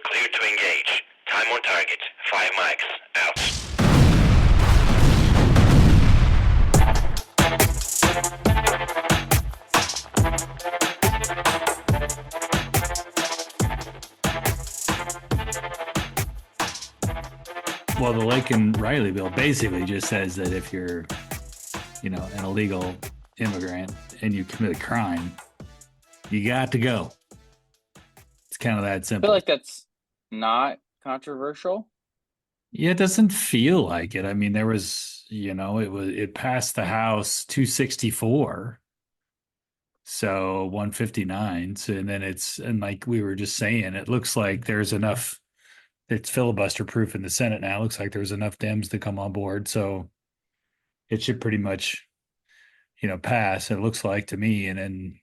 Clear to engage. Time on target. 5 mics. Out. Well, the Lake and Riley bill basically just says that if you're, an illegal immigrant and you commit a crime, you got to go. It's kind of that I feel simple. like that's not controversial. Yeah, it doesn't feel like it. I mean, there was, it passed the House 264, so 159. So, and then and like we were just saying, it looks like there's enough, it's filibuster proof in the Senate now. It looks like there's enough Dems to come on board. So it should pretty much pass. It looks like to me, and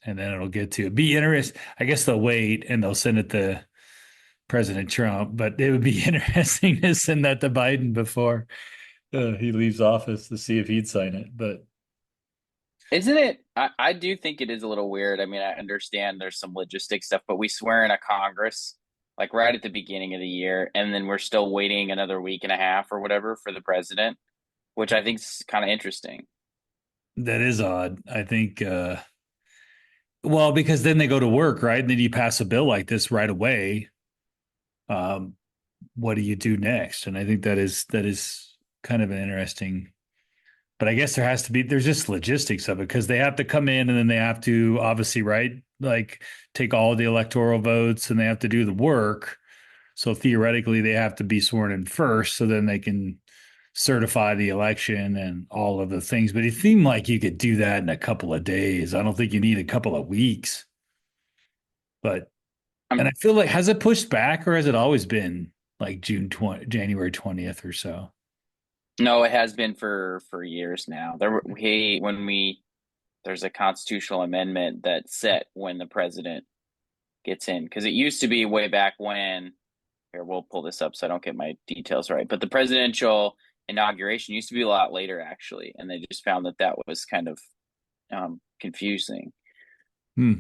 then it'll get to be interesting. I guess they'll wait and they'll send it to President Trump, but it would be interesting to send that to Biden before he leaves office to see if he'd sign it. But Isn't it? I do think it is a little weird. I mean, I understand there's some logistic stuff, but we swear in a Congress like right at the beginning of the year, and then we're still waiting another week and a half or whatever for the president, which I think is kind of interesting. that is odd. I think, well, because then they go to work, right? And then you pass a bill like this right away. Um, what do you do next? And I think that is kind of an interesting. But I guess there's just logistics of it because they have to come in and then they have to obviously, right, like take all the electoral votes and they have to do the work. So theoretically, they have to be sworn in first so then they can certify the election and all of the things. But it seemed like you could do that in a couple of days. I don't think you need a couple of weeks. But, and I Um, feel like, has it pushed back or has it always been like January 20th or so? no, it has been for years now. There's a constitutional amendment that set when the president gets in because it used to be way back when. Here, we'll pull this up so I don't get my details right. But the presidential inauguration used to be a lot later, actually, and they just found that that was kind of confusing. Hmm.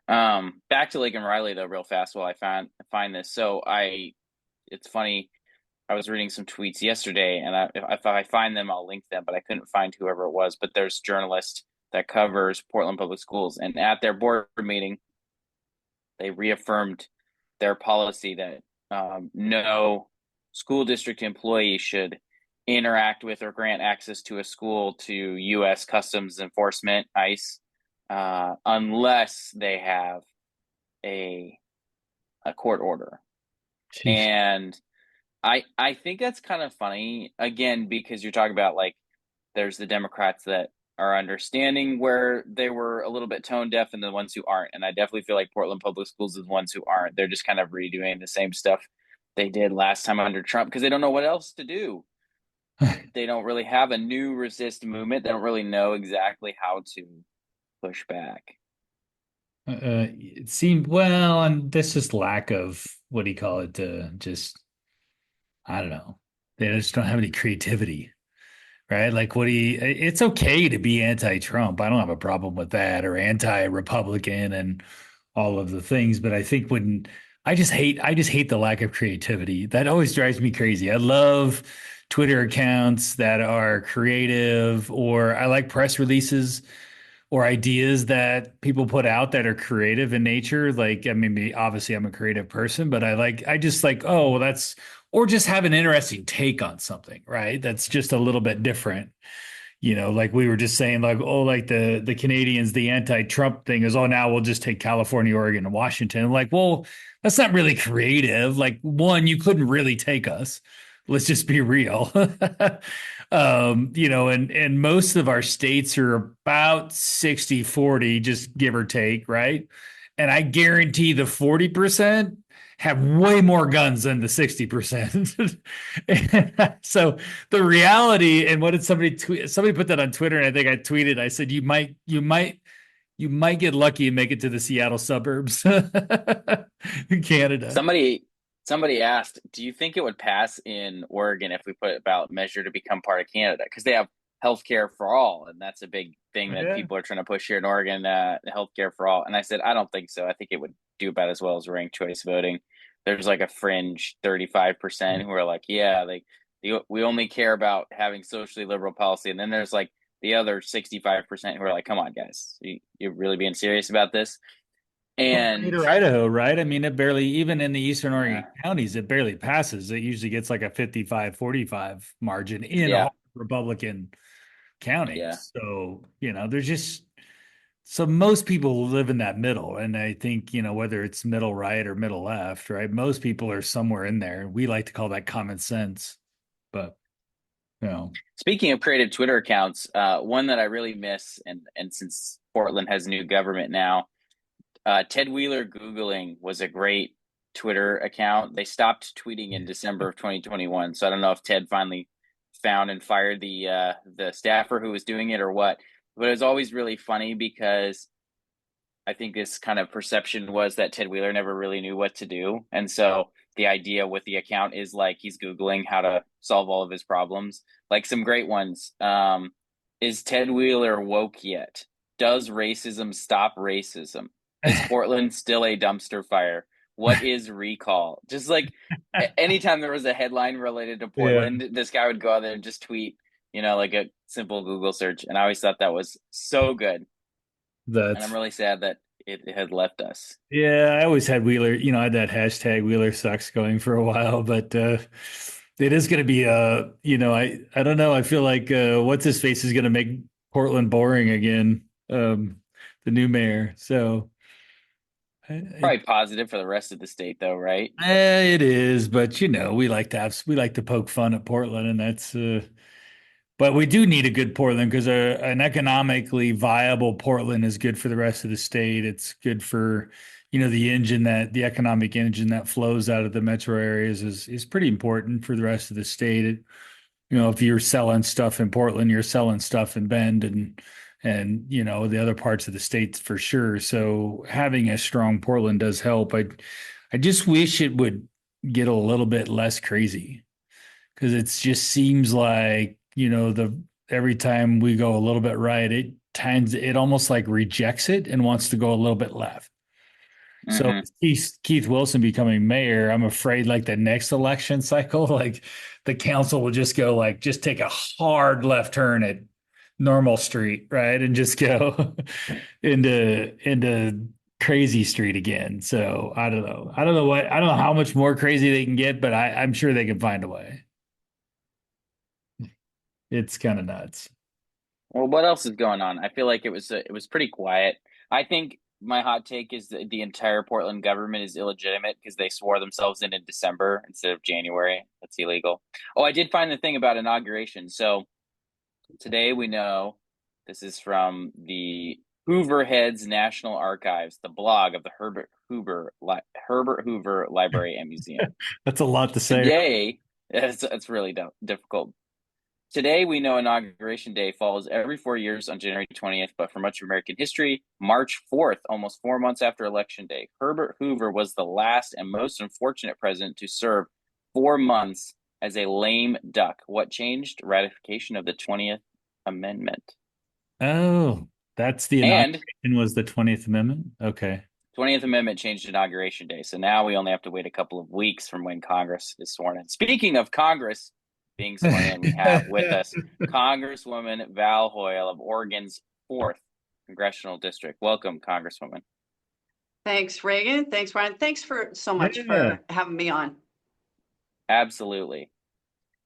Back to Lake and Riley though, real fast. While I find this, it's funny. I was reading some tweets yesterday, and if I find them, I'll link them. But I couldn't find whoever it was. But there's a journalist that covers Portland Public Schools, and at their board meeting, they reaffirmed their policy that no school district employee should interact with or grant access to a school to U.S. Customs Enforcement (ICE) unless they have a a court order. Jeez. And I think that's kind of funny again because you're talking about like there's the Democrats that are understanding where they were a little bit tone deaf and the ones who aren't. And I definitely feel like Portland Public Schools is the ones who aren't. They're just kind of redoing the same stuff they did last time under Trump because they don't know what else to do. They don't really have a new resist movement. They don't really know exactly how to push back. It seemed well, and this is lack of what do you call it? Just I don't know. They just don't have any creativity, right? Like, what do you? It's okay to be anti-Trump. I don't have a problem with that, or anti-Republican, and all of the things. But I think when I just hate the lack of creativity. That always drives me crazy. I love Twitter accounts that are creative, or I like press releases or ideas that people put out that are creative in nature. Like, I mean, obviously I'm a creative person, but I just like, oh, well, or just have an interesting take on something, right? That's just a little bit different. Like we were just saying, like, oh, like the Canadians, the anti-Trump thing is, oh, now we'll just take California, Oregon, and Washington. Like, well, that's not really creative. Like, one, you couldn't really take us. Let's just be real. And most of our states are about 60-40, just give or take, right? And I guarantee the 40% have way more guns than the 60%. So the reality, and what did somebody tweet? Somebody put that on Twitter, and I think I tweeted, I said, you might get lucky and make it to the Seattle suburbs in Canada. Somebody somebody asked, do you think it would pass in Oregon if we put a ballot measure to become part of Canada? Because they have healthcare for all, and that's a big thing that Yeah. people are trying to push here in Oregon, healthcare for all. And I said, I don't think so. I think it would do about as well as ranked choice voting. there's like a fringe 35% who are like, yeah, like we only care about having socially liberal policy. And then there's like the other 65% who are like, come on, guys, you're really being serious about this? Well, And Greater Idaho, right? I mean, it barely, even in the Eastern Oregon yeah, counties, it barely passes. It usually gets like a 55-45 margin in yeah, all Republican yeah. counties. So, there's just, so most people live in that middle. And I think, whether it's middle right or middle left, right? Most people are somewhere in there. We like to call that common sense. But, you know, Speaking of creative Twitter accounts, one that I really miss, and since Portland has new government now, Ted Wheeler Googling was a great Twitter account. They stopped tweeting in December of 2021, so I don't know if Ted finally found and fired the staffer who was doing it or what. But it was always really funny because I think this kind of perception was that Ted Wheeler never really knew what to do, and so the idea with the account is like he's Googling how to solve all of his problems. Like some great ones. Is Ted Wheeler woke yet? Does racism stop racism? Is Portland still a dumpster fire? What is recall? Just like anytime there was a headline related to yeah, Portland, this guy would go out there and just tweet, like a simple Google search. And I always thought that was so good. And I'm that's, really sad that it had left us. yeah, I always had Wheeler, I had that hashtag Wheeler sucks going for a while, but it is going to be, I don't know. I feel like what's his face is going to make Portland boring again, the new mayor. So Probably positive for the rest of the state, though, right? it is, but we like to poke fun at Portland, and that's but we do need a good Portland because an economically viable Portland is good for the rest of the state. It's good for, the economic engine that flows out of the metro areas is pretty important for the rest of the state. If you're selling stuff in Portland, you're selling stuff in Bend and the other parts of the state for sure. So having a strong Portland does help. I just wish it would get a little bit less crazy because it just seems like the every time we go a little bit right, it almost like rejects it and wants to go a little bit left. So Mm-hmm. with Keith Wilson becoming mayor, I'm afraid like the next election cycle, like the council will just go like just take a hard left turn at Normal Street, right, and just go into Crazy Street again. So I don't know. I don't know how much more crazy they can get, but I'm sure they can find a way. It's kind of nuts. Well, what else is going on? I feel like it was pretty quiet. I think my hot take is that the entire Portland government is illegitimate because they swore themselves in December instead of January. That's illegal. Oh, I did find the thing about inauguration. So today we know this is from the Hoover Heads National Archives, the blog of the Herbert Hoover Library and Museum. That's a lot to say. Today, it's really difficult. Today, we know Inauguration Day falls every 4 years on January 20th, but for much of American history, March 4th, almost 4 months after Election Day. Herbert Hoover was the last and most unfortunate president to serve 4 months as a lame duck. What changed? Ratification of the 20th Amendment. Oh, that's the And inauguration was the 20th Amendment. Okay. 20th Amendment changed Inauguration Day. So now we only have to wait a couple of weeks from when Congress is sworn in. Speaking of Congress being sworn in, we have with us Congresswoman Val Hoyle of Oregon's 4th Congressional District. Welcome, Congresswoman. Thanks, Reagan. Thanks, Bryan. Thanks for so much for having me on. Absolutely.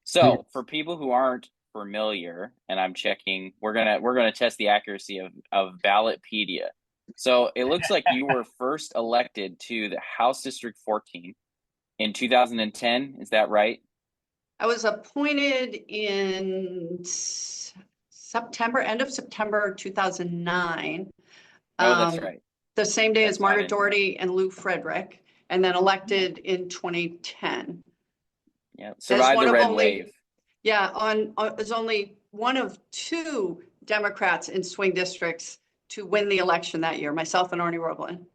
So, for people who aren't familiar, and I'm checking, we're gonna test the accuracy of Ballotpedia. So it looks like you were first elected to the House District 14 in 2010. Is that right? I was appointed in September, end of September 2009. Oh, that's right. The same day That's as Margaret not in Doherty and Lou Frederick, and then elected in 2010. Yeah, survived the red wave. Yeah, there's only one of two Democrats in swing districts to win the election that year, myself and Arnie Roeblen.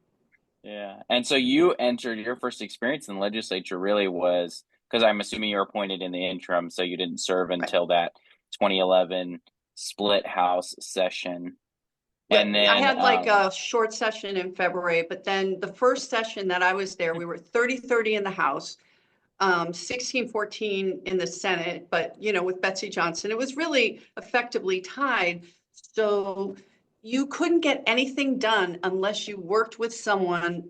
Yeah, and so you entered, your first experience in the legislature really was, because I'm assuming you were appointed in the interim, so you didn't serve until that 2011 split House session. And Yeah, I then had like a short session in February, but then the first session that I was there, we were 30-30 in the House, 16-14 in the Senate, but with Betsy Johnson, it was really effectively tied. So you couldn't get anything done unless you worked with someone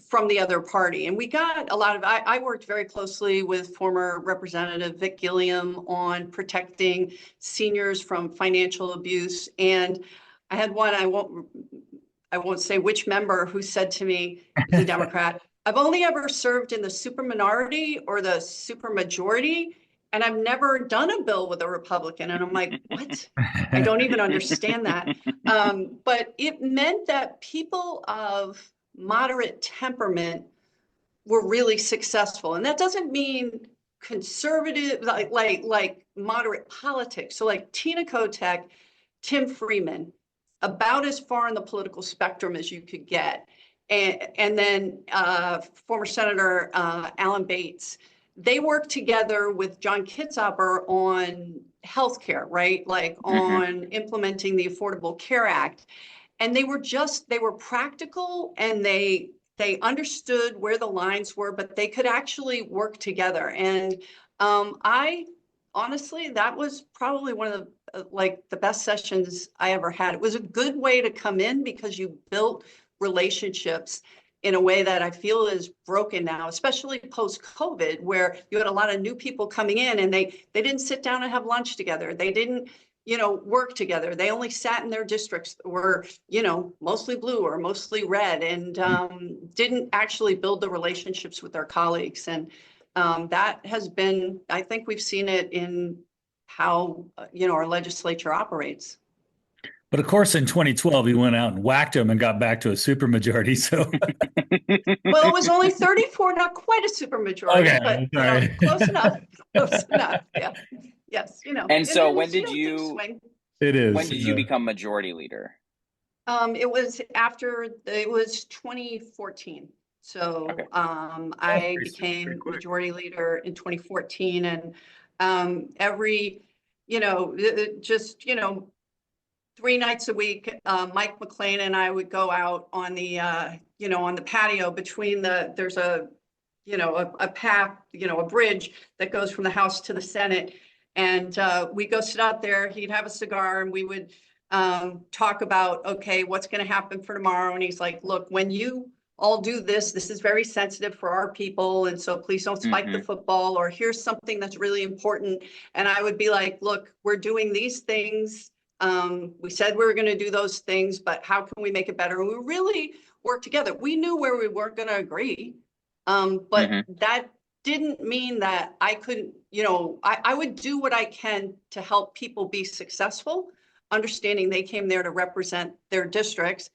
from the other party. And we got a lot of, I worked very closely with former Representative Vic Gilliam on protecting seniors from financial abuse. And I had one, I won't say which member, who said to me, he's a Democrat, I've only ever served in the super minority or the super majority, and I've never done a bill with a Republican. And I'm like, what? I don't even understand that. But it meant that people of moderate temperament were really successful. And that doesn't mean conservative, like moderate politics. So like Tina Kotek, Tim Freeman, about as far on the political spectrum as you could get. And then former Senator Alan Bates, they worked together with John Kitzhaber on healthcare, right? Like on implementing the Affordable Care Act. And they were practical, and they understood where the lines were, but they could actually work together. And I honestly, that was probably one of the best sessions I ever had. It was a good way to come in because you built relationships in a way that I feel is broken now, especially post-COVID, where you had a lot of new people coming in and they didn't sit down and have lunch together. They didn't work together. They only sat in their districts that were, mostly blue or mostly red, and didn't actually build the relationships with their colleagues. And that has been, I think we've seen it in how, our legislature operates. But of course, in 2012, he went out and whacked him and got back to a supermajority. So, well, it was only 34, not quite a supermajority, okay, but close enough. Close enough. Yeah. Yes. And so, when did did you? It is. When did you become majority leader? It was 2014. So Okay. I became majority leader in 2014, and every, just 3 nights a week, Mike McLean and I would go out on the on the patio between there's a path, a bridge that goes from the House to the Senate, and we go sit out there. He'd have a cigar, and we would talk about, okay, what's going to happen for tomorrow. And he's like, look, when you all do this, this is very sensitive for our people, and so please don't spike the football, or here's something that's really important. And I would be like, look, we're doing these things. We said we were going to do those things, but how can we make it better? And we really worked together. We knew where we weren't going to agree, but that didn't mean that I couldn't, I would do what I can to help people be successful, understanding they came there to represent their districts,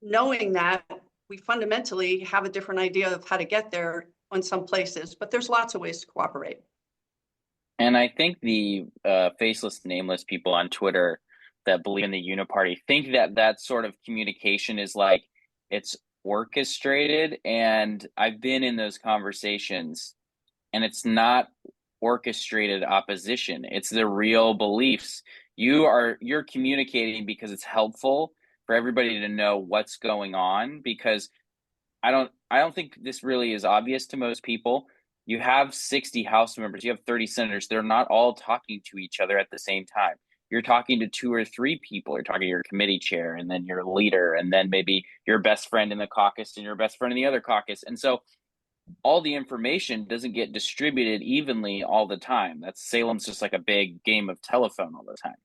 knowing that we fundamentally have a different idea of how to get there on some places, but there's lots of ways to cooperate. And I think the faceless, nameless people on Twitter that believe in the uniparty think that sort of communication is like it's orchestrated. And I've been in those conversations, and it's not orchestrated opposition. It's the real beliefs. You're communicating because it's helpful for everybody to know what's going on, because I don't think this really is obvious to most people. You have 60 House members, you have 30 senators. They're not all talking to each other at the same time. You're talking to 2 or 3 people. You're talking to your committee chair, and then your leader, and then maybe your best friend in the caucus and your best friend in the other caucus. And so all the information doesn't get distributed evenly all the time. Salem's just like a big game of telephone all the time.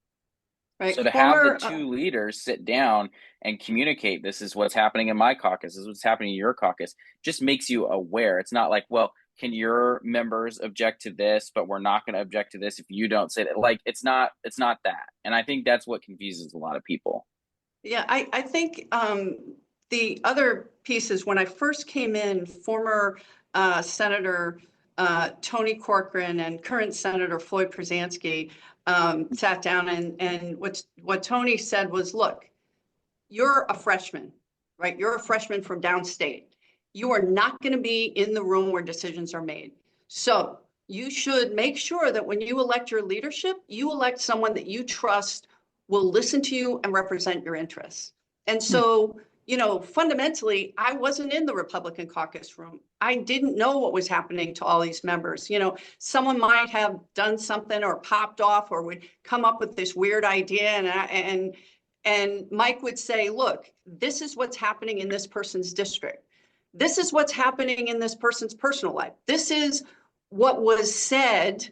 Right. So to have the 2 leaders sit down and communicate, this is what's happening in my caucus, this is what's happening in your caucus, just makes you aware. It's not like, well, can your members object to this, but we're not going to object to this if you don't say that. Like, it's not that. And I think that's what confuses a lot of people. Yeah, I think the other piece is, when I first came in, former Senator Tony Corcoran and current Senator Floyd Przansky sat down, and what Tony said was, look, you're a freshman, right? You're a freshman from downstate. You are not going to be in the room where decisions are made. So you should make sure that when you elect your leadership, you elect someone that you trust will listen to you and represent your interests. And so, fundamentally, I wasn't in the Republican caucus room. I didn't know what was happening to all these members. Someone might have done something or popped off or would come up with this weird idea, and Mike would say, look, this is what's happening in this person's district. This is what's happening in this person's personal life. This is what was said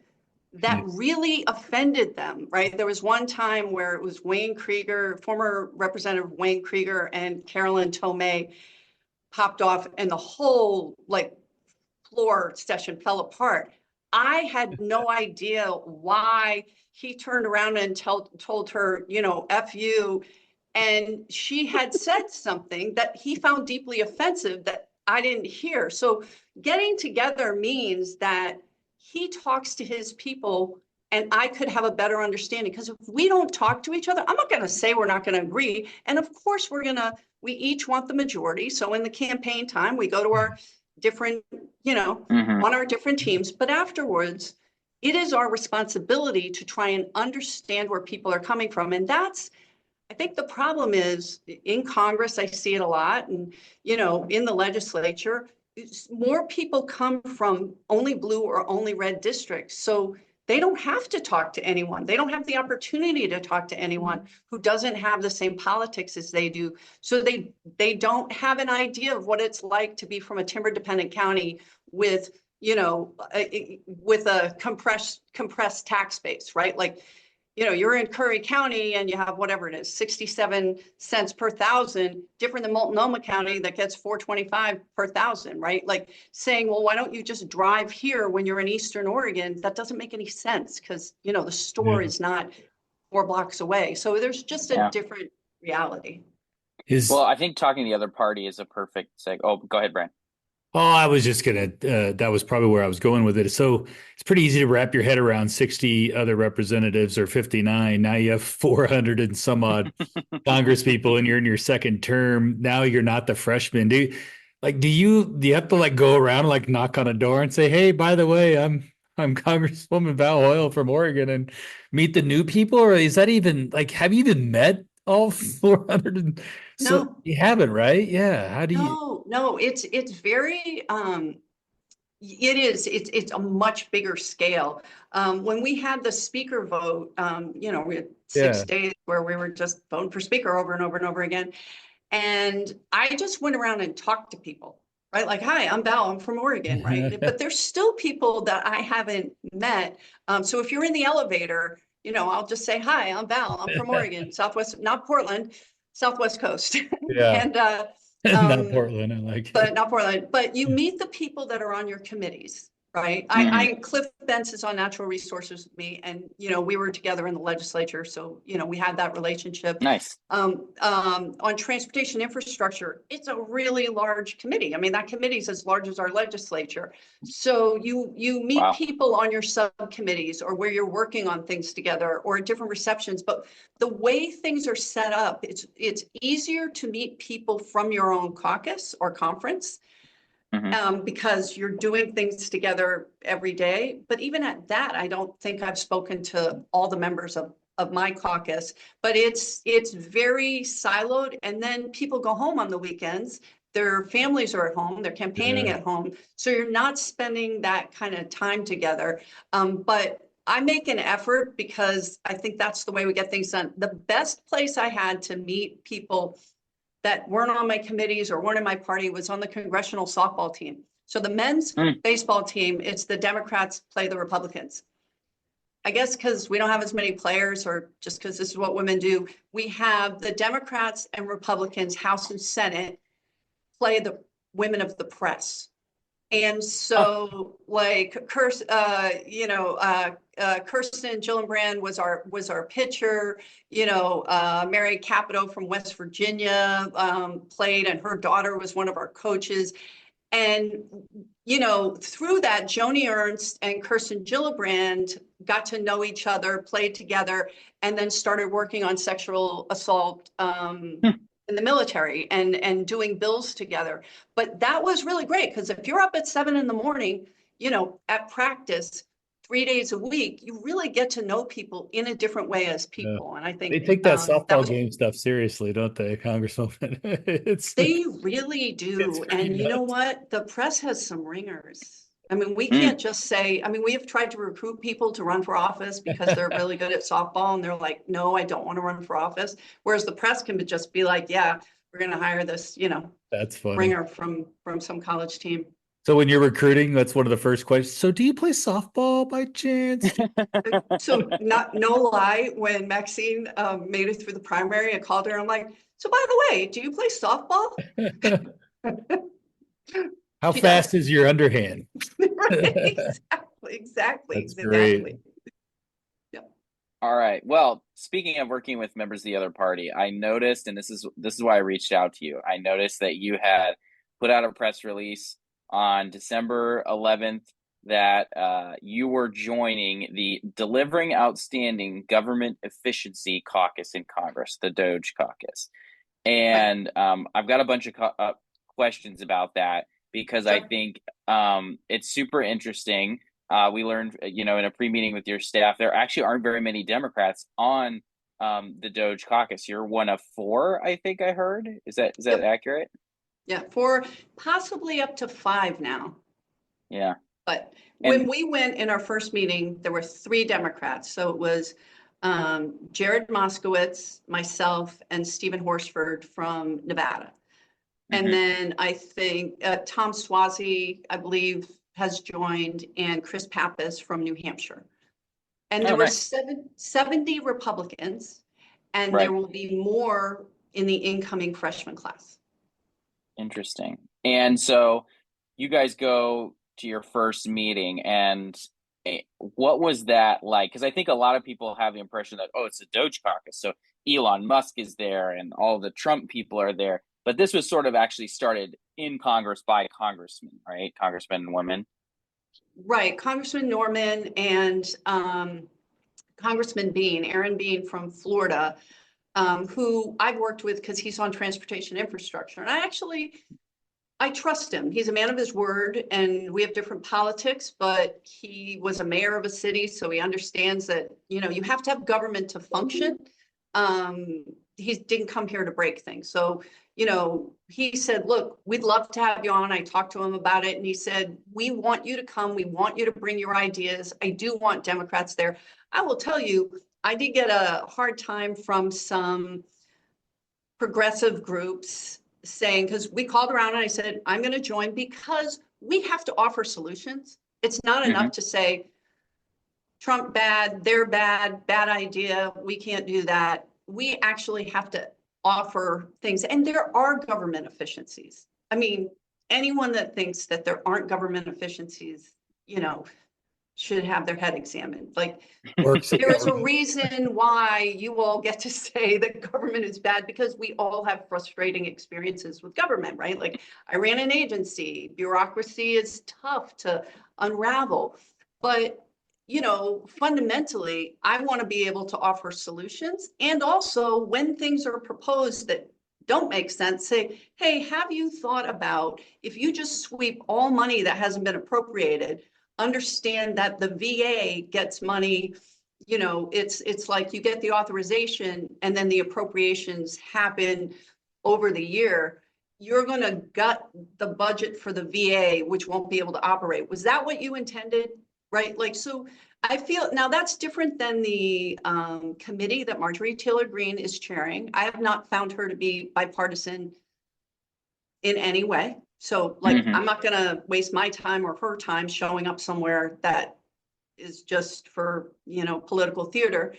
that really offended them, right? There was one time where it was Wayne Krieger, former Representative Wayne Krieger, and Carolyn Tomei popped off, and the whole floor session fell apart. I had no idea why he turned around and told her, F you. And she had said something that he found deeply offensive that I didn't hear. So getting together means that he talks to his people and I could have a better understanding, because if we don't talk to each other, I'm not going to say we're not going to agree. And of course we each want the majority. So in the campaign time, we go to our different, on our different teams, but afterwards it is our responsibility to try and understand where people are coming from. And I think the problem is in Congress, I see it a lot, and, in the legislature, more people come from only blue or only red districts. So they don't have to talk to anyone. They don't have the opportunity to talk to anyone who doesn't have the same politics as they do. So they don't have an idea of what it's like to be from a timber dependent county with, with a compressed tax base, right? You're in Curry County and you have whatever it is, 67 cents per thousand, different than Multnomah County that gets 425 per thousand, right? Saying, well, why don't you just drive here when you're in Eastern Oregon? That doesn't make any sense, because, the store is not 4 blocks away. So there's just a different reality. Well, I think talking to the other party is a perfect segue. Oh, go ahead, Brian. Oh, I was just that was probably where I was going with it. So it's pretty easy to wrap your head around 60 other representatives or 59. Now you have 400 and some odd Congress people, and you're in your second term. Now you're not the freshman. Do you have to go around and knock on a door and say, hey, by the way, I'm Congresswoman Val Hoyle from Oregon, and meet the new people? Or is that even have you even met all 400? So No. you haven't, right? Yeah. How do you? No, it's very, it's a much bigger scale. When we had the speaker vote, we had 6 days where we were just voting for speaker over and over and over again. And I just went around and talked to people, right? Hi, I'm Val, I'm from Oregon, right? But there's still people that I haven't met. So if you're in the elevator, I'll just say, hi, I'm Val, I'm from Oregon, Southwest, not Portland, Southwest coast. Yeah. And not Portland, I like it. But not Portland. But you meet the people that are on your committees, right? Cliff Bentz is on natural resources with me, and we were together in the legislature, so we had that relationship. Nice. On transportation infrastructure, it's a really large committee. I mean, that committee is as large as our legislature. So you meet people on your subcommittees, or where you're working on things together, or at different receptions. But the way things are set up, it's easier to meet people from your own caucus or conference. Because you're doing things together every day. But even at that, I don't think I've spoken to all the members of my caucus, but it's very siloed. And then people go home on the weekends, their families are at home, they're campaigning at home. So you're not spending that kind of time together. But I make an effort, because I think that's the way we get things done. The best place I had to meet people that weren't on my committees or weren't in my party was on the congressional softball team. So the men's baseball team, it's the Democrats play the Republicans. I guess because we don't have as many players, or just because this is what women do, we have the Democrats and Republicans, House and Senate, play the women of the press. And so Kirsten Gillibrand was our pitcher, Mary Capito from West Virginia played, and her daughter was one of our coaches. And, through that, Joni Ernst and Kirsten Gillibrand got to know each other, played together, and then started working on sexual assault in the military and doing bills together. But that was really great, because if you're up at 7 a.m, at practice 3 days a week, you really get to know people in a different way as people. And I think They take that softball was, game stuff seriously, don't they, Congresswoman? they really it's do. pretty And you know nuts. what? The press has some ringers. I mean, we Mm. can't just say, I mean, we have tried to recruit people to run for office because they're really good at softball and they're like, no, I don't want to run for office. Whereas the press can just be like, yeah, we're going to hire this, That's funny. ringer from some college team. So when you're recruiting, that's one of the first questions. So do you play softball by chance? So no lie, when Maxine made it through the primary, I called her. I'm like, so by the way, do you play softball? How She fast does. is your underhand? Right, exactly. That's great. All right. Well, speaking of working with members of the other party, I noticed, and this is why I reached out to you. I noticed that you had put out a press release on December 11th that you were joining the Delivering Outstanding Government Efficiency Caucus in Congress, the DOGE caucus. And I've got a bunch of questions about that because I think it's super interesting. We learned, in a pre-meeting with your staff, there actually aren't very many Democrats on the DOGE caucus. You're one of 4, I think I heard. Is that Yep. accurate? Yeah, 4, possibly up to 5 now. Yeah. But when we went in our first meeting, there were 3 Democrats. So it was Jared Moskowitz, myself, and Stephen Horsford from Nevada. And then I think Tom Swazi, I believe, has joined, and Chris Pappas from New Hampshire. And there were 70 Republicans, and there will be more in the incoming freshman class. Interesting. And so you guys go to your first meeting, and what was that like? Because I think a lot of people have the impression that, oh, it's a DOGE caucus, so Elon Musk is there and all the Trump people are there. But this was sort of actually started in Congress by congressmen, right? Congressmen and women. Right. Congressman Norman and Congressman Bean, Aaron Bean from Florida, who I've worked with because he's on transportation infrastructure. And I trust him. He's a man of his word, and we have different politics, but he was a mayor of a city, so he understands that, you have to have government to function. He didn't come here to break things. So, he said, look, we'd love to have you on. I talked to him about it, and he said, we want you to come. We want you to bring your ideas. I do want Democrats there. I will tell you, I did get a hard time from some progressive groups saying, because we called around and I said, I'm going to join because we have to offer solutions. It's not enough to say, Trump bad, they're bad idea, we can't do that. We actually have to offer things. And there are government efficiencies. I mean, anyone that thinks that there aren't government efficiencies, should have their head examined. Like, there is a reason why you all get to say that government is bad, because we all have frustrating experiences with government, right? Like, I ran an agency. Bureaucracy is tough to unravel. But, fundamentally, I want to be able to offer solutions. And also, when things are proposed that don't make sense, say, hey, have you thought about if you just sweep all money that hasn't been appropriated? Understand that the VA gets money, it's like you get the authorization and then the appropriations happen over the year. You're going to gut the budget for the VA, which won't be able to operate. Was that what you intended? Right? Like, so I feel now that's different than the committee that Marjorie Taylor Greene is chairing. I have not found her to be bipartisan in any way. So, like, I'm not going to waste my time or her time showing up somewhere that is just for, political theater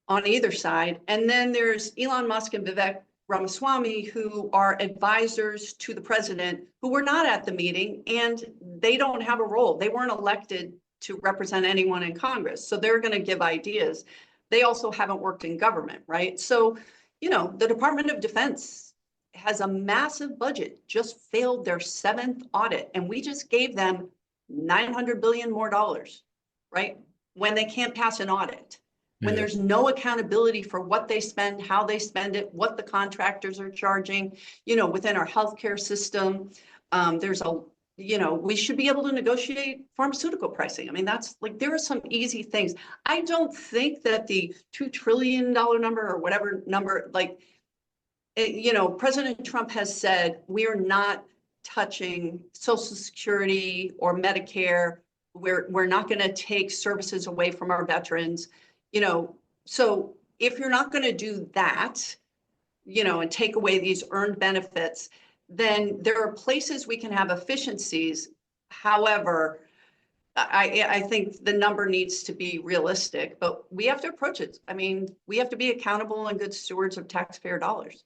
on either side. And then there's Elon Musk and Vivek Ramaswamy, who are advisors to the president, who were not at the meeting, and they don't have a role. They weren't elected to represent anyone in Congress. So they're going to give ideas. They also haven't worked in government, right? So, the Department of Defense has a massive budget, just failed their 7th audit, and we just gave them $900 billion more dollars, right? When they can't pass an audit, when there's no accountability for what they spend, how they spend it, what the contractors are charging, within our healthcare system. There's a we should be able to negotiate pharmaceutical pricing. I mean, that's like, there are some easy things. I don't think that the $2 trillion number or whatever number, like, President Trump has said, we are not touching Social Security or Medicare. We're not going to take services away from our veterans, so if you're not going to do that, and take away these earned benefits, then there are places we can have efficiencies. However, I think the number needs to be realistic, but we have to approach it. I mean, we have to be accountable and good stewards of taxpayer dollars.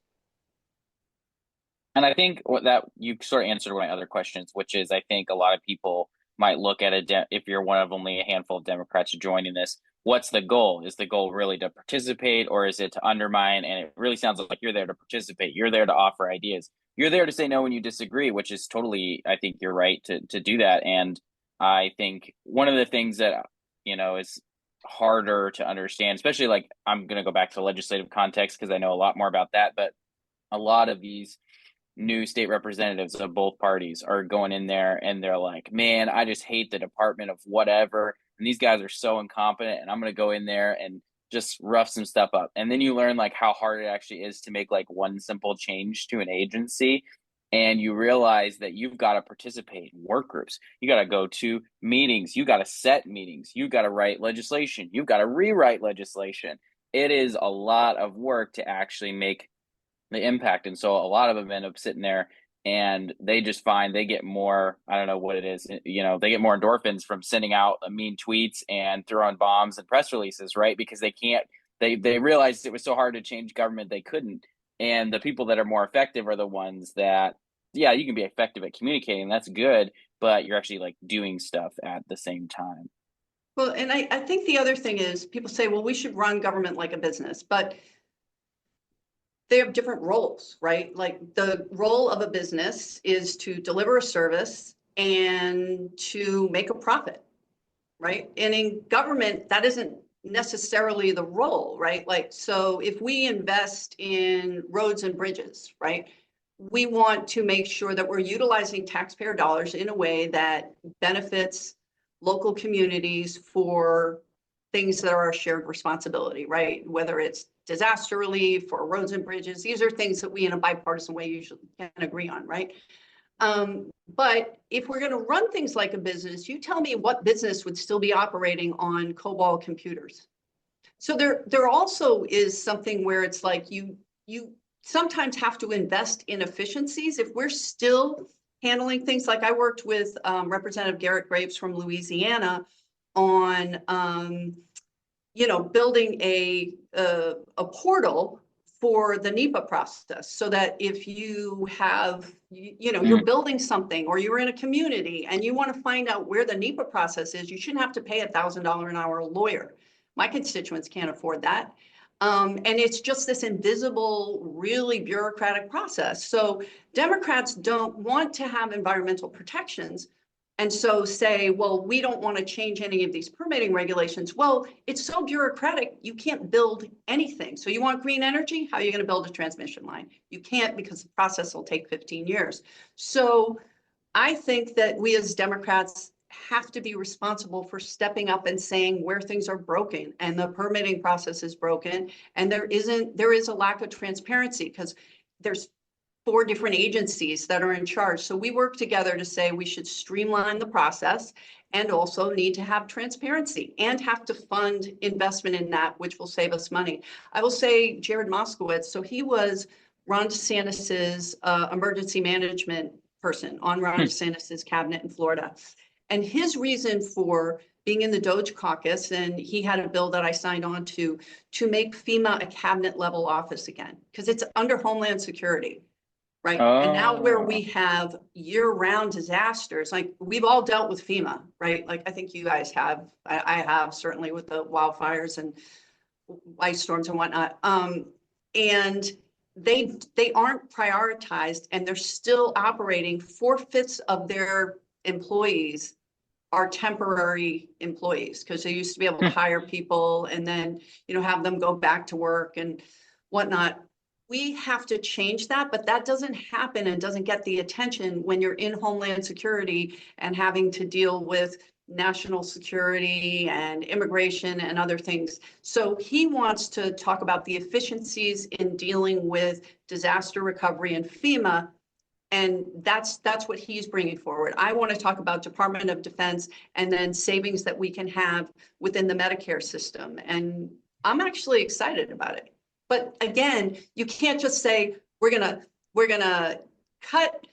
And I think what that you sort of answered one of my other questions, which is I think a lot of people might look at if you're one of only a handful of Democrats joining this, what's the goal? Is the goal really to participate, or is it to undermine? And it really sounds like you're there to participate. You're there to offer ideas. You're there to say no when you disagree, which is totally, I think you're right to do that. And I think one of the things that, is harder to understand, especially like I'm going to go back to the legislative context because I know a lot more about that, but a lot of these new state representatives of both parties are going in there and they're like, man, I just hate the department of whatever. And these guys are so incompetent and I'm going to go in there and just rough some stuff up. And then you learn like how hard it actually is to make like one simple change to an agency. And you realize that you've got to participate in work groups. You got to go to meetings. You got to set meetings. You got to write legislation. You've got to rewrite legislation. It is a lot of work to actually make the impact. And so a lot of them end up sitting there and they just find they get more, I don't know what it is, they get more endorphins from sending out mean tweets and throwing bombs and press releases, right? Because they realized it was so hard to change government, they couldn't. And the people that are more effective are the ones that, yeah, you can be effective at communicating, that's good, but you're actually like doing stuff at the same time. Well, and I think the other thing is people say, well, we should run government like a business, but they have different roles, right? Like the role of a business is to deliver a service and to make a profit, right? And in government, that isn't necessarily the role, right? Like, so if we invest in roads and bridges, right, we want to make sure that we're utilizing taxpayer dollars in a way that benefits local communities for things that are our shared responsibility, right? Whether it's disaster relief or roads and bridges, these are things that we in a bipartisan way usually can agree on, right? But if we're going to run things like a business, you tell me what business would still be operating on COBOL computers. So there also is something where it's like you sometimes have to invest in efficiencies. If we're still handling things like I worked with Representative Garrett Graves from Louisiana on building a portal for the NEPA process, so that if you have, you're building something or you're in a community and you want to find out where the NEPA process is, you shouldn't have to pay $1,000 an hour lawyer. My constituents can't afford that. And it's just this invisible, really bureaucratic process. So Democrats don't want to have environmental protections. And so say, well, we don't want to change any of these permitting regulations. Well, it's so bureaucratic, you can't build anything. So you want green energy? How are you going to build a transmission line? You can't, because the process will take 15 years. So I think that we as Democrats have to be responsible for stepping up and saying where things are broken and the permitting process is broken. And there is a lack of transparency because there's 4 different agencies that are in charge. So we work together to say we should streamline the process and also need to have transparency and have to fund investment in that, which will save us money. I will say Jared Moskowitz, so he was Ron DeSantis's emergency management person on Ron DeSantis's cabinet in Florida. And his reason for being in the DOGE caucus, and he had a bill that I signed on to make FEMA a cabinet level office again, because it's under Homeland Security. Right. Oh. And now where we have year-round disasters, like we've all dealt with FEMA, right? Like I think you guys have, I have certainly with the wildfires and ice storms and whatnot. And they aren't prioritized and they're still operating. 4/5 of their employees are temporary employees because they used to be able to hire people and then, have them go back to work and whatnot. we have to change that, but that doesn't happen and doesn't get the attention when you're in Homeland Security and having to deal with national security and immigration and other things. So he wants to talk about the efficiencies in dealing with disaster recovery and FEMA. And that's what he's bringing forward. I want to talk about Department of Defense and then savings that we can have within the Medicare system. And I'm actually excited about it. But again, you can't just say, we're gonna cut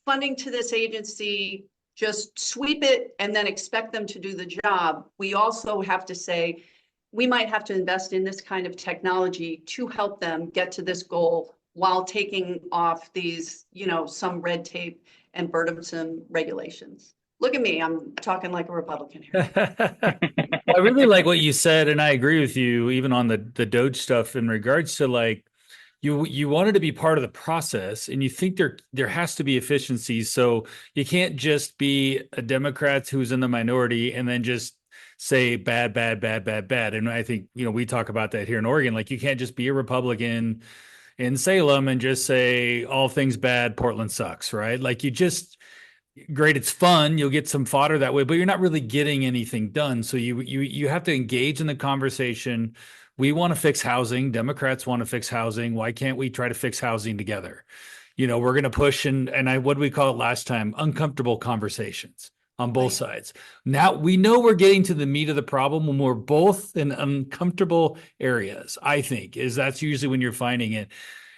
funding to this agency, just sweep it and then expect them to do the job. We also have to say, we might have to invest in this kind of technology to help them get to this goal while taking off these, some red tape and burdensome regulations. Look at me, I'm talking like a Republican here. I really like what you said, and I agree with you, even on the DOGE stuff in regards to like, you wanted to be part of the process, and you think there has to be efficiencies. So you can't just be a Democrat who's in the minority and then just say bad. And I think, we talk about that here in Oregon. Like, you can't just be a Republican in Salem and just say all things bad, Portland sucks, right? Like, great, it's fun, you'll get some fodder that way, but you're not really getting anything done. So you have to engage in the conversation. We want to fix housing. Democrats want to fix housing. Why can't we try to fix housing together? We're going to push what did we call it last time? Uncomfortable conversations on both sides. Now we know we're getting to the meat of the problem when we're both in uncomfortable areas. I think that's usually when you're finding it.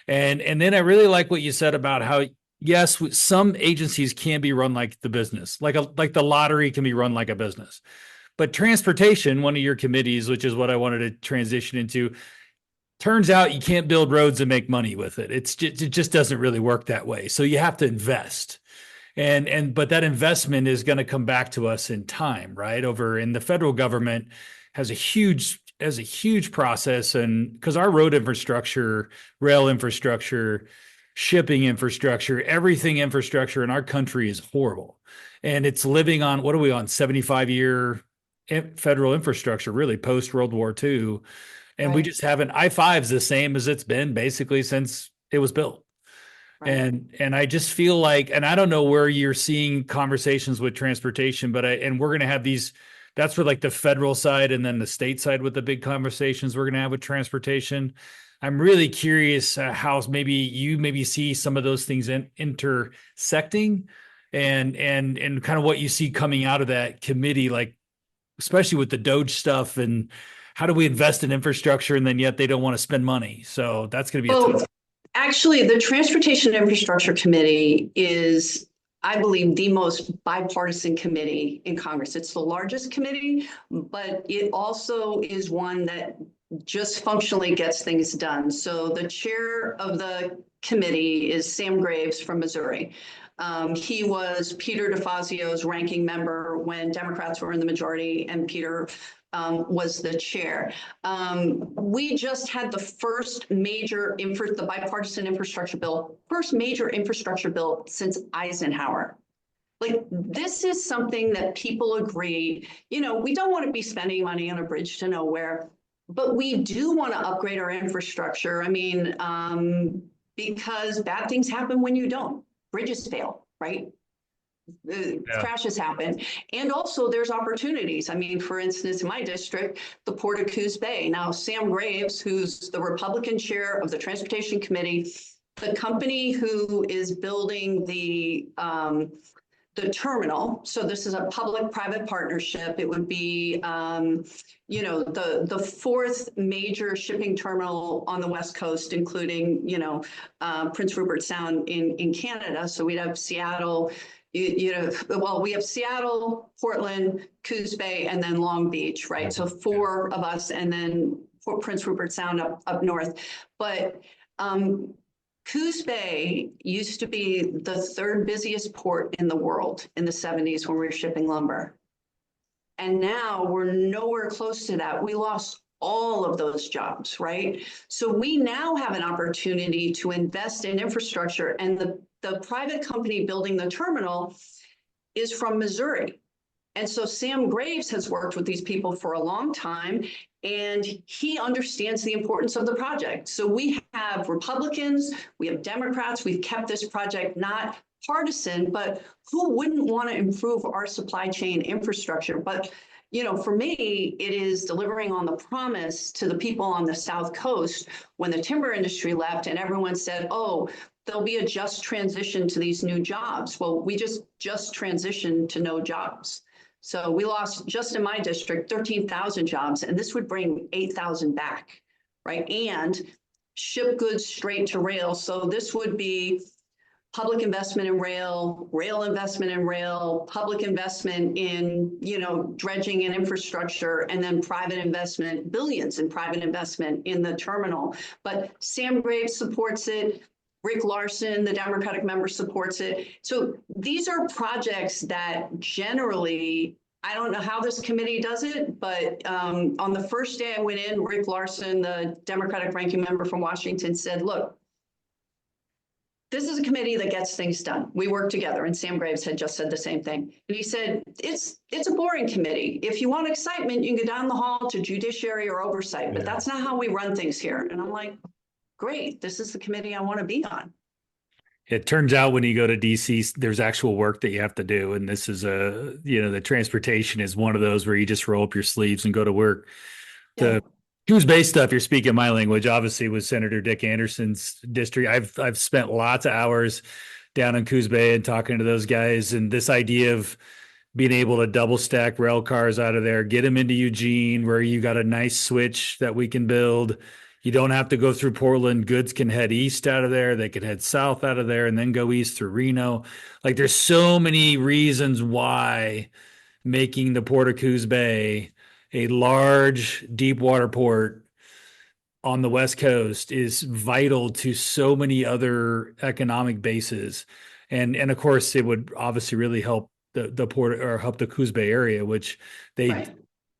And then I really like what you said about how, yes, some agencies can be run like the business, like the lottery can be run like a business. But transportation, one of your committees, which is what I wanted to transition into, turns out you can't build roads and make money with it. It just doesn't really work that way. So you have to invest. But that investment is going to come back to us in time, right? And the federal government has a huge process, and because our road infrastructure, rail infrastructure, shipping infrastructure, everything infrastructure in our country is horrible. And it's living on, what are we on, 75-year federal infrastructure, really, post World War II. And we just haven't, I-5 is the same as it's been basically since it was built. Right. And I just feel like, and I don't know where you're seeing conversations with transportation, but we're going to have these, that's for like the federal side and then the state side with the big conversations we're going to have with transportation. I'm really curious how maybe you see some of those things intersecting and kind of what you see coming out of that committee, like especially with the DOGE stuff, and how do we invest in infrastructure and then yet they don't want to spend money. So that's going to be a tough. Actually, the Transportation Infrastructure Committee is, I believe, the most bipartisan committee in Congress. It's the largest committee, but it also is one that just functionally gets things done. So the chair of the committee is Sam Graves from Missouri. He was Peter DeFazio's ranking member when Democrats were in the majority, and Peter was the chair. We just had the first major, the bipartisan infrastructure bill, first major infrastructure bill since Eisenhower. Like, this is something that people agree, we don't want to be spending money on a bridge to nowhere, but we do want to upgrade our infrastructure. I mean, because bad things happen when you don't. Bridges fail, right? Crashes happen. And also there's opportunities. I mean, for instance, in my district, the Port of Coos Bay. Now, Sam Graves, who's the Republican chair of the Transportation Committee, the company who is building the terminal. So this is a public-private partnership. It would be, the fourth major shipping terminal on the West Coast, including, Prince Rupert Sound in Canada. So we'd have Seattle, we have Seattle, Portland, Coos Bay, and then Long Beach, right? So four of us, and then Prince Rupert Sound up north. But Coos Bay used to be the third busiest port in the world in the 70s when we were shipping lumber. And now we're nowhere close to that. We lost all of those jobs, right? So we now have an opportunity to invest in infrastructure, and the private company building the terminal is from Missouri. And so Sam Graves has worked with these people for a long time, and he understands the importance of the project. So we have Republicans, we have Democrats, we've kept this project not partisan, but who wouldn't want to improve our supply chain infrastructure? But for me, it is delivering on the promise to the people on the South Coast when the timber industry left and everyone said, oh, there'll be a just transition to these new jobs. Well, we just transitioned to no jobs. So we lost, just in my district, 13,000 jobs, and this would bring 8,000 back, right? And ship goods straight to rail. So this would be public investment in rail, rail investment in rail, public investment in, dredging and infrastructure, and then private investment, billions in private investment in the terminal. But Sam Graves supports it. Rick Larson, the Democratic member, supports it. So these are projects that generally, I don't know how this committee does it, but on the first day I went in, Rick Larson, the Democratic ranking member from Washington, said, look, this is a committee that gets things done. We work together. And Sam Graves had just said the same thing. And he said, it's a boring committee. If you want excitement, you can go down the hall to judiciary or oversight, but that's not how we run things here. And I'm like, great, this is the committee I want to be on. It turns out when you go to DC, there's actual work that you have to do. And this is the transportation is one of those where you just roll up your sleeves and go to work. Yeah. The Coos Bay stuff, you're speaking my language, obviously with Senator Dick Anderson's district. I've spent lots of hours down in Coos Bay and talking to those guys. And this idea of being able to double stack rail cars out of there, get them into Eugene, where you got a nice switch that we can build. You don't have to go through Portland. Goods can head east out of there. They could head south out of there and then go east through Reno. Like there's so many reasons why making the Port of Coos Bay a large deep water port on the West Coast is vital to so many other economic bases. And of course, it would obviously really help the port or help the Coos Bay area, which they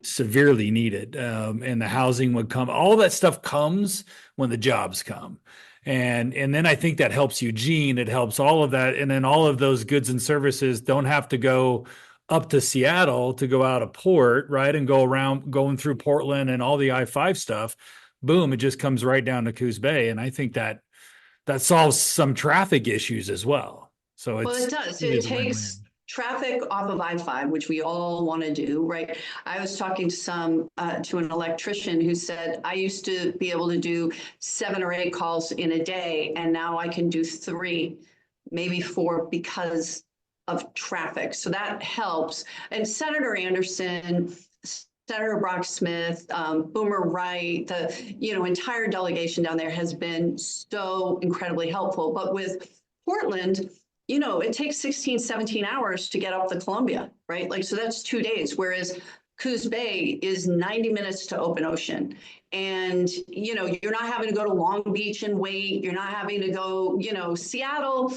severely needed. And the housing would come. All that stuff comes when the jobs come. And then I think that helps Eugene. It helps all of that. And then all of those goods and services don't have to go up to Seattle to go out of port, right? And go around going through Portland and all the I-5 stuff. Boom, it just comes right down to Coos Bay. And I think that solves some traffic issues as well. So it does. It takes traffic off of I-5, which we all want to do, right? I was talking to an electrician who said, I used to be able to do 7 or 8 calls in a day, and now I can do 3, maybe 4 because of traffic. So that helps. And Senator Anderson, Senator Brock Smith, Boomer Wright, the entire delegation down there has been so incredibly helpful. But with Portland, it takes 16, 17 hours to get up the Columbia, right? Like, so that's 2 days, whereas Coos Bay is 90 minutes to open ocean. And, you're not having to go to Long Beach and wait. You're not having to go, Seattle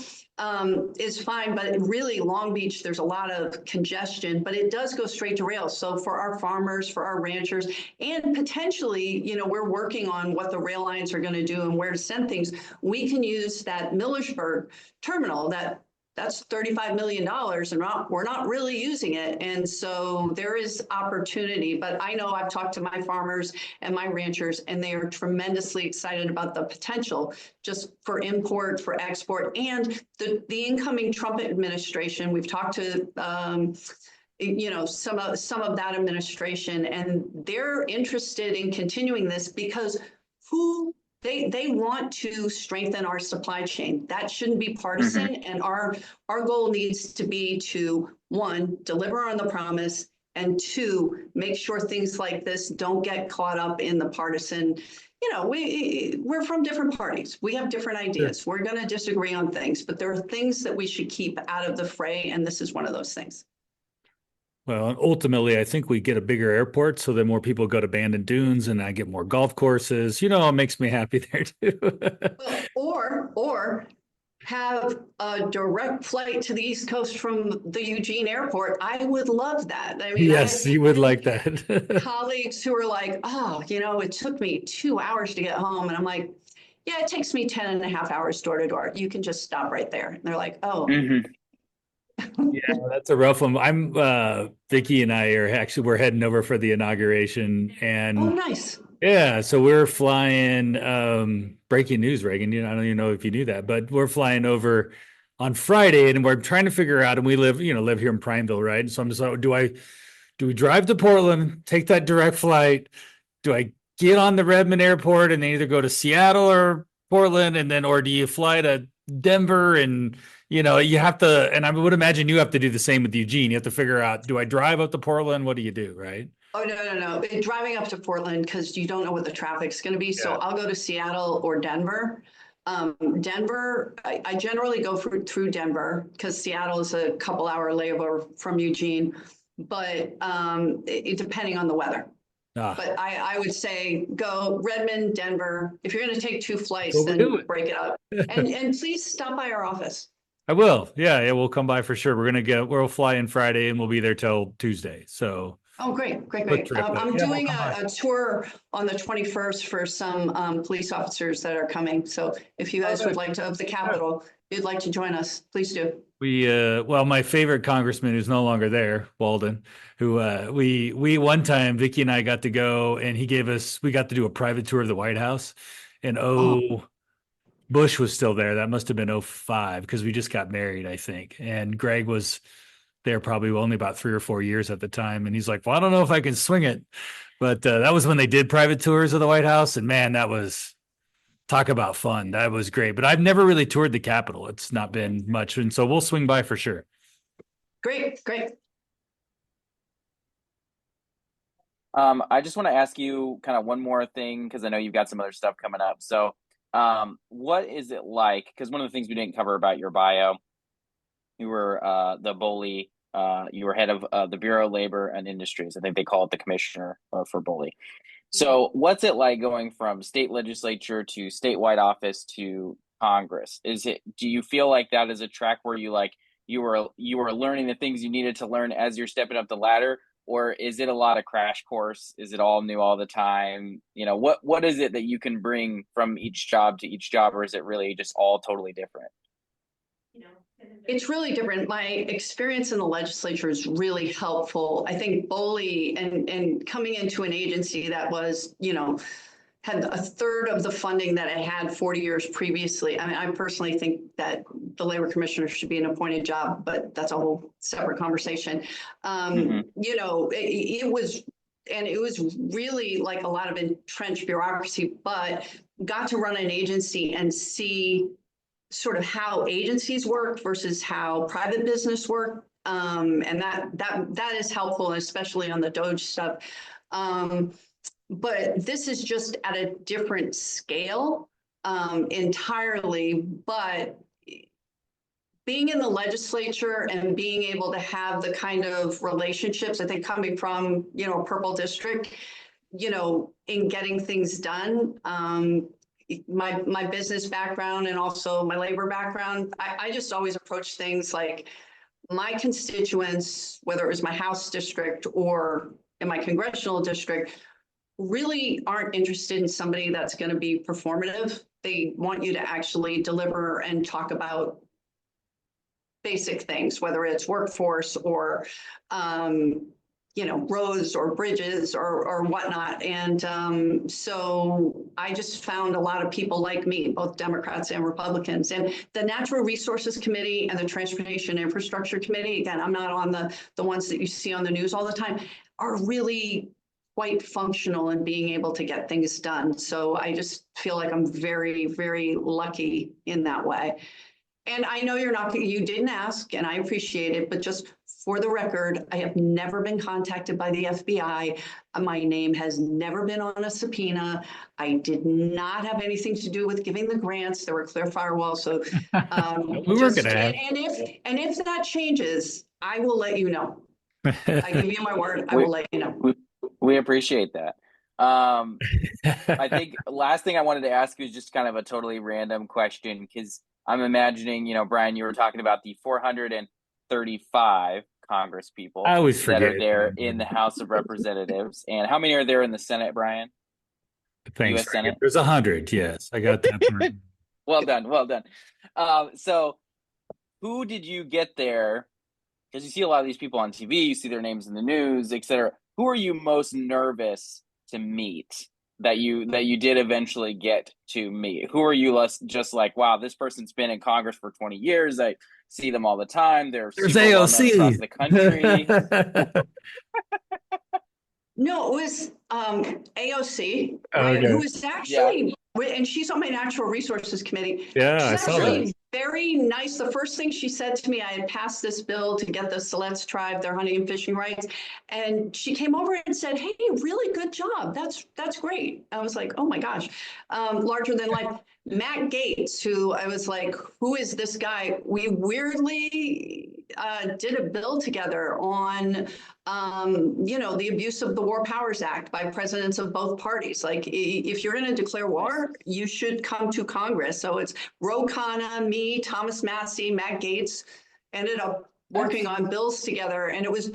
is fine, but really Long Beach, there's a lot of congestion, but it does go straight to rail. So for our farmers, for our ranchers, and potentially, we're working on what the rail lines are going to do and where to send things. We can use that Millersburg terminal that's $35 million and we're not really using it. And so there is opportunity, but I know I've talked to my farmers and my ranchers, and they are tremendously excited about the potential just for import, for export, and the incoming Trump administration. We've talked to some of that administration, and they're interested in continuing this because they want to strengthen our supply chain. That shouldn't be partisan. Mm-hmm. And our goal needs to be to, 1, deliver on the promise, and 2, make sure things like this don't get caught up in the partisan. We're from different parties. We have different ideas. Sure. We're going to disagree on things, but there are things that we should keep out of the fray. And this is one of those things. Well, ultimately, I think we get a bigger airport, so that more people go to Bandon Dunes, and I get more golf courses. It makes me happy there too. or have a direct flight to the East Coast from the Eugene airport. I would love that. I mean, yes, you would like that. Colleagues who are like, it took me 2 hours to get home, and I'm like, yeah, it takes me 10 and a half hours door to door. You can just stop right there. And they're like, oh. Mm-hmm. Yeah, that's a rough one. Vicky and I we're heading over for the inauguration, Oh, and nice. yeah, so we're flying, breaking news, Reagan. I don't even know if you knew that, but we're flying over on Friday and we're trying to figure out, and we live here in Prineville, right? So I'm just like, do we drive to Portland, take that direct flight? Do I get on the Redmond airport and then either go to Seattle or Portland, or do you fly to Denver? And you have to, and I would imagine you have to do the same with Eugene. You have to figure out, do I drive up to Portland? What do you do, right? Oh, no. Driving up to Portland, because you don't know what the traffic's going to be. So Yeah. I'll go to Seattle or Denver. Denver, I generally go through Denver because Seattle is a couple hour layover from Eugene, but depending on the weather. Ah, But I would say go Redmond, Denver. If you're going to take two flights, what we're then doing. break it up. And please stop by our office. I will. Yeah, we'll come by for sure. We'll fly in Friday and we'll be there till Tuesday. So Oh, great. quick trip, but I'm yeah, we'll doing come by. a tour on the 21st for some police officers that are coming. So if you guys would like to, of the Capitol, you'd like to join us, please do. Well, my favorite congressman who's no longer there, Walden, who we one time Vicky and I got to go, and we got to do a private tour of the White House, and Bush was still there. That must have been '05 because we just got married, I think, and Greg was there probably only about 3 or 4 years at the time, and he's like, "Well, I don't know if I can swing it," but that was when they did private tours of the White House, and man, that was. Talk about fun. That was great. But I've never really toured the Capitol. It's not been much. And so we'll swing by for sure. Great. I just want to ask you kind of one more thing because I know you've got some other stuff coming up. So, what is it like? Because one of the things we didn't cover about your bio, you were the bully. You were head of the Bureau of Labor and Industries. I think they call it the commissioner for bully. So, what's it like going from state legislature to statewide office to Congress? Do you feel like that is a track where you were learning the things you needed to learn as you're stepping up the ladder, or is it a lot of crash course? Is it all new all the time? What is it that you can bring from each job to each job, or is it really just all totally different? It's really different. My experience in the legislature is really helpful. I think BOLI and coming into an agency that was, had a third of the funding that it had 40 years previously. I mean, I personally think that the labor commissioner should be an appointed job, but that's a whole separate conversation. It was really like a lot of entrenched bureaucracy, but got to run an agency and see sort of how agencies work versus how private business work. And that is helpful, especially on the DOGE stuff. But this is just at a different scale entirely. But being in the legislature and being able to have the kind of relationships, I think coming from, Purple District, in getting things done, my business background and also my labor background, I just always approach things like my constituents, whether it was my House district or in my congressional district, really aren't interested in somebody that's going to be performative. They want you to actually deliver and talk about basic things, whether it's workforce or roads or bridges or whatnot. And so I just found a lot of people like me, both Democrats and Republicans. And the Natural Resources Committee and the Transportation Infrastructure Committee, again, I'm not on the ones that you see on the news all the time, are really quite functional in being able to get things done. So I just feel like I'm very, very lucky in that way. And I know you didn't ask, and I appreciate it, but just for the record, I have never been contacted by the FBI. My name has never been on a subpoena. I did not have anything to do with giving the grants. There were clear firewalls. So we were going to have. And if that changes, I will let you know. I give you my word. I will let you know. We appreciate that. I think last thing I wanted to ask you is just kind of a totally random question, because I'm imagining, Bryan, you were talking about the 435 Congress people I always forget that are there in the House of Representatives. And how many are there in the Senate, Bryan? Thanks. US Senate? There's 100. Yes, I got that. Well done. So who did you get there because you see a lot of these people on TV, you see their names in the news, etc. Who are you most nervous to meet that you did eventually get to meet? Who are you less just like, wow, this person's been in Congress for 20 years. I see them all the time. They're There's super well known across the country. AOC. No, it was AOC, right? Okay. Who is actually, and she's on my natural resources committee. Yeah, She's I saw actually that. very nice. The first thing she said to me, I had passed this bill to get the Siletz tribe their hunting and fishing rights, and she came over and said, "Hey, really good job. That's great." I was like, "Oh my gosh," larger than life. Matt Gaetz, who I was like, "Who is this guy?" We weirdly did a bill together on the abuse of the War Powers Act by presidents of both parties. Like, if you're going to declare war, you should come to Congress. So it's Ro Khanna, me, Thomas Massie, Matt Gaetz ended up working on bills together. And it was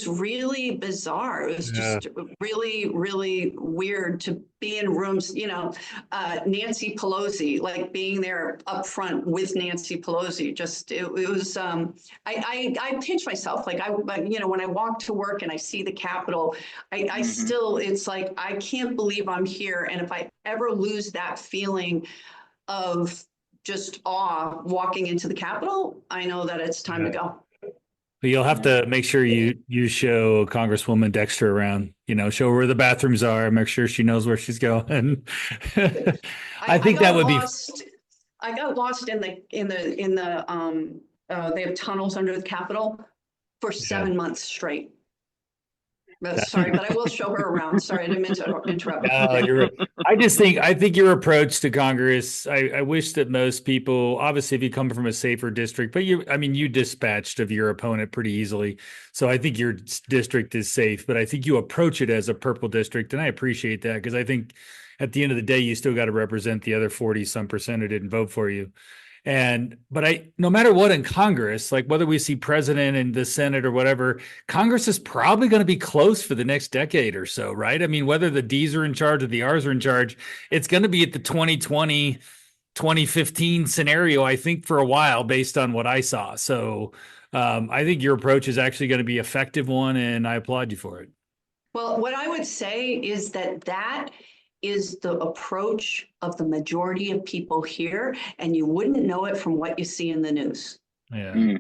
really bizarre. It was just really, really weird to be in rooms, Nancy Pelosi, like being there up front with Nancy Pelosi. Just, it was, I pinch myself. Like when I walk to work and I see the Capitol, I still, it's like, I can't believe I'm here. And if I ever lose that feeling of just awe walking into the Capitol, I know that it's time to go. But you'll have to make sure you show Congresswoman Dexter around, show her where the bathrooms are, make sure she knows where she's going. I think that would be. I got lost in the they have tunnels under the Capitol for 7 months straight. Sorry, but I will show her around. Sorry, I didn't mean to interrupt. No, I think your approach to Congress, I wish that most people, obviously if you come from a safer district, but you dispatched of your opponent pretty easily. So I think your district is safe, but I think you approach it as a purple district. And I appreciate that because I think at the end of the day, you still got to represent the other 40% who didn't vote for you. But no matter what in Congress, like whether we see president and the Senate or whatever, Congress is probably going to be close for the next decade or so, right? I mean, whether the D's are in charge or the R's are in charge, it's going to be at the 2020, 2015 scenario, I think, for a while, based on what I saw. So I think your approach is actually going to be an effective one, and I applaud you for it. Well, what I would say is that is the approach of the majority of people here, and you wouldn't know it from what you see in the news. Yeah.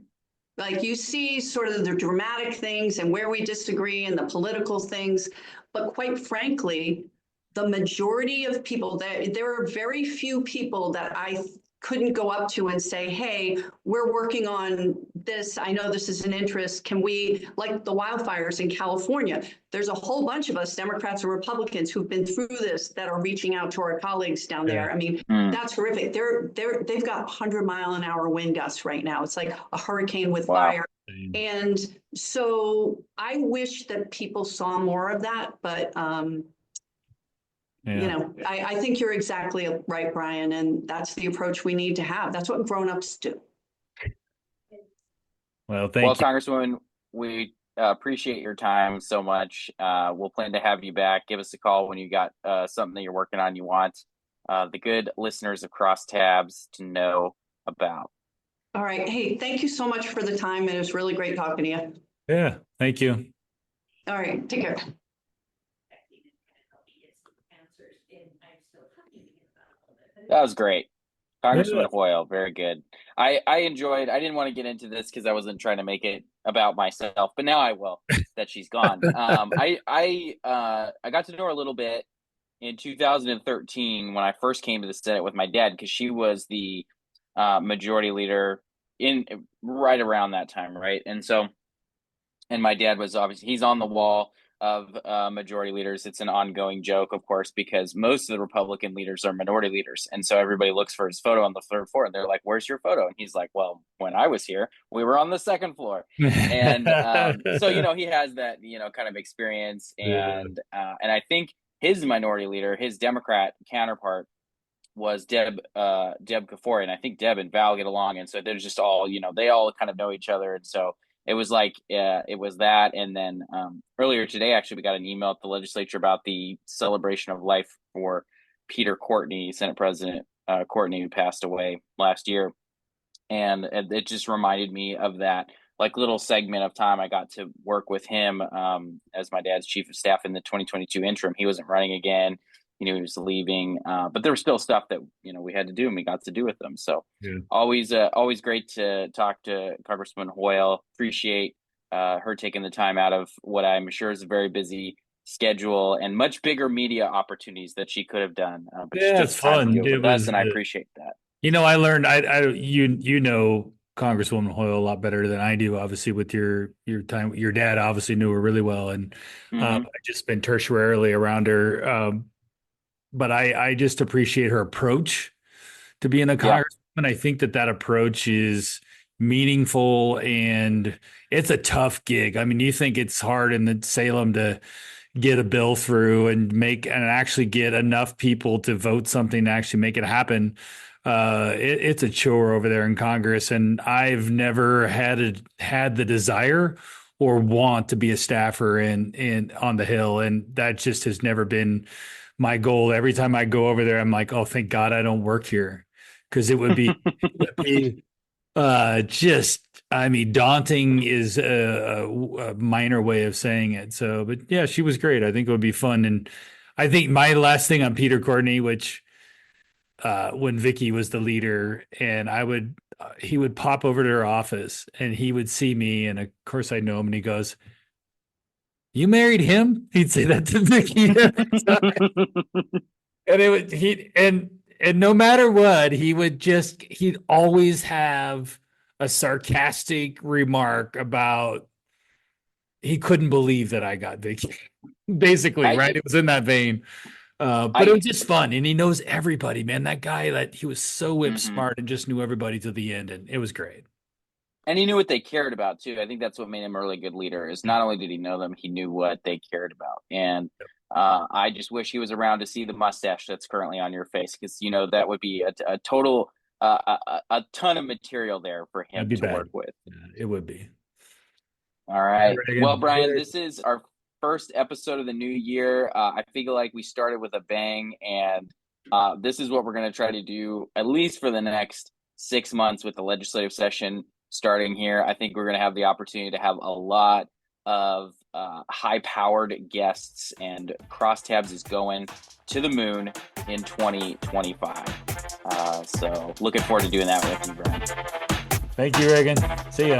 Like you see sort of the dramatic things and where we disagree and the political things, but quite frankly, the majority of people, there are very few people that I couldn't go up to and say, hey, we're working on this. I know this is an interest. Can we, like the wildfires in California, there's a whole bunch of us, Democrats and Republicans, who've been through this that are reaching out to our colleagues down there. I mean, that's horrific. They've got 100-mile-an-hour wind gusts right now. It's like a hurricane with fire. And so I wish that people saw more of that, but I think you're exactly right, Bryan, and that's the approach we need to have. That's what grown-ups do. Well, thank you. Congresswoman, we appreciate your time so much. We'll plan to have you back. Give us a call when you got something that you're working on you want the good listeners of Crosstabs to know about. All right. Hey, thank you so much for the time. It was really great talking to you. Yeah, thank you. All right. Take care. That was great. Congresswoman Hoyle, very good. I enjoyed, I didn't want to get into this because I wasn't trying to make it about myself, but now I will, that she's gone. I got to know her a little bit in 2013 when I first came to the Senate with my dad, because she was the majority leader in right around that time, right? And my dad was obviously, he's on the wall of majority leaders. It's an ongoing joke, of course, because most of the Republican leaders are minority leaders. And so everybody looks for his photo on the third floor and they're like, where's your photo? And he's like, well, when I was here, we were on the second floor. And so, he has that, kind of experience. And I think his minority leader, his Democrat counterpart, was Deb Kefauver. I think Deb and Val get along. And so they're just all, they all kind of know each other. And so it was like, it was that. And then earlier today, actually, we got an email at the legislature about the celebration of life for Peter Courtney, Senate President Courtney, who passed away last year. And it just reminded me of that like little segment of time I got to work with him as my dad's chief of staff in the 2022 interim. He wasn't running again. He knew he was leaving, but there was still stuff that we had to do, and we got to do with them. So always great to talk to Congresswoman Hoyle. Appreciate her taking the time out of what I'm sure is a very busy schedule and much bigger media opportunities that she could have done. But she took it's the time fun. to do it It with us, was, and I appreciate that. I learned. You know Congresswoman Hoyle a lot better than I do. Obviously, with your time, your dad obviously knew her really well, and I just been tertiarily around her. But I just appreciate her approach to being a congresswoman. I think that approach is meaningful, and it's a tough gig. I mean, you think it's hard in the Salem to get a bill through and actually get enough people to vote something to actually make it happen. It's a chore over there in Congress, and I've never had the desire or want to be a staffer in on the Hill, and that just has never been my goal. Every time I go over there, I'm like, oh, thank God I don't work here, because it would be, daunting is a minor way of saying it. So, but yeah, she was great. I think it would be fun. And I think my last thing on Peter Courtney, which when Vicky was the leader, and he would pop over to her office and he would see me, and of course I know him, and he goes, "You married him?" He'd say that to Vicky every time. And no matter what, he'd always have a sarcastic remark about he couldn't believe that I got Vicky. Basically, right? It was in that vein. But it was just fun, and he knows everybody, man. That guy, he was so whip smart and just knew everybody to the end, and it was great. And he knew what they cared about too. I think that's what made him a really good leader. Is not only did he know them, he knew what they cared about. And I just wish he was around to see the mustache that's currently on your face, because that would be a total a ton of material there for him to work with. Yeah, it would be. All right. Well, Bryan, this is our first episode of the new year. I feel like we started with a bang, and this is what we're going to try to do at least for the next 6 months with the legislative session starting here. I think we're going to have the opportunity to have a lot of high-powered guests, and Crosstabs is going to the moon in 2025. So looking forward to doing that with you, Bryan. Thank you, Reagan. See ya.